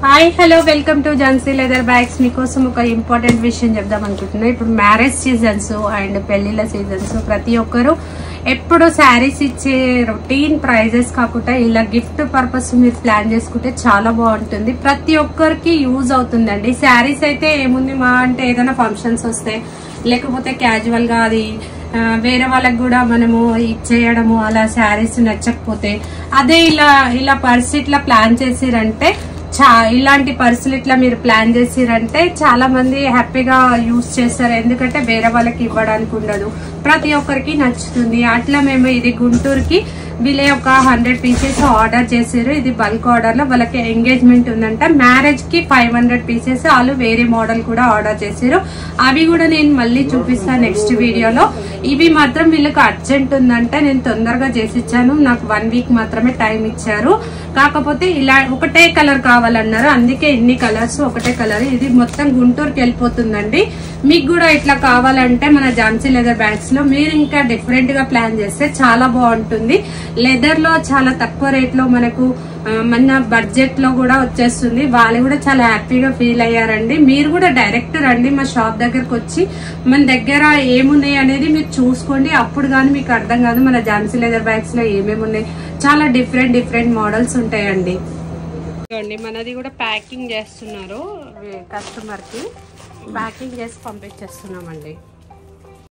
Hi hello welcome to Jhansi leather bags. మీకోసం ఒక important విషయం చెప్దాం అనుకుంటున్నా. ఇప్పుడు మ్యారేజ్ సీజన్స్ అండ్ పెళ్లిళ్ళ సీజన్స్ ప్రతి ఒక్కరు ఎప్పుడు శారీస్ ఇచ్చే రొటీన్ ప్రైజెస్ కాకుండా ఇలా గిఫ్ట్ పర్పస్ మీరు ప్లాన్ చేసుకుంటే చాలా బాగుంటుంది. ప్రతి ఒక్కరికి యూజ్ అవుతుందండి. శారీస్ అయితే ఏముంది మా అంటే ఏదైనా ఫంక్షన్స్ వస్తే లేకపోతే క్యాజువల్ గా అది వేరే వాళ్ళకి కూడా మనము ఇచ్చేయడము, అలా శారీస్ నచ్చకపోతే అదే ఇలా పర్స్ ఇట్లా ప్లాన్ చేసిరంటే ఇలాంటి పర్సులు ఇట్లా మీరు ప్లాన్ చేసిరంటే చాలా మంది హ్యాపీగా యూజ్ చేస్తారు. ఎందుకంటే వేరే వాళ్ళకి ఇవ్వడానికి ఉండదు, ప్రతి ఒక్కరికి నచ్చుతుంది. అట్లా మేము ఇది గుంటూరుకి వీళ్ళే ఒక 100 పీసెస్ ఆర్డర్ చేసారు. ఇది బల్క్ ఆర్డర్ లో వాళ్ళకి ఎంగేజ్మెంట్ ఉందంట. మ్యారేజ్ కి 500 పీసెస్ వాళ్ళు వేరే మోడల్ కూడా ఆర్డర్ చేసారు. అవి కూడా నేను మళ్ళీ చూపిస్తాను నెక్స్ట్ వీడియోలో. ఇవి మాత్రం వీళ్ళకి అర్జెంట్ ఉందంట, నేను తొందరగా చేసి ఇచ్చాను. నాకు 1 వీక్ మాత్రమే టైం ఇచ్చారు. కాకపోతే ఇలా ఒకటే కలర్ కావాలన్నారు, అందుకే ఇన్ని కలర్స్ ఒకటే కలర్. ఇది మొత్తం గుంటూరుకి వెళ్ళిపోతుందండి. మీకు కూడా ఇట్లా కావాలంటే మన ఝాన్సీ లెదర్ బ్యాగ్స్ లో మీరు ఇంకా డిఫరెంట్ గా ప్లాన్ చేస్తే చాలా బాగుంటుంది. లెదర్ లో చాలా తక్కువ రేట్ లో మనకు మన బడ్జెట్ లో కూడా వచ్చేస్తుంది. వాళ్ళు కూడా చాలా హ్యాపీగా ఫీల్ అయ్యారండి. మీరు కూడా డైరెక్ట్ రండి మా షాప్ దగ్గరకు వచ్చి మన దగ్గర ఏమున్నాయి అనేది మీరు చూసుకోండి. అప్పుడు కానీ మీకు అర్థం కాదు మన ఝాన్సీ లెదర్ బ్యాగ్స్ లో ఏమేమి ఉన్నాయి. చాలా డిఫరెంట్ మోడల్స్ ఉంటాయండి. మనది కూడా ప్యాకింగ్ చేస్తున్నారు, కస్టమర్ కి ప్యాకింగ్ చేసి పంపించేస్తున్నామండి.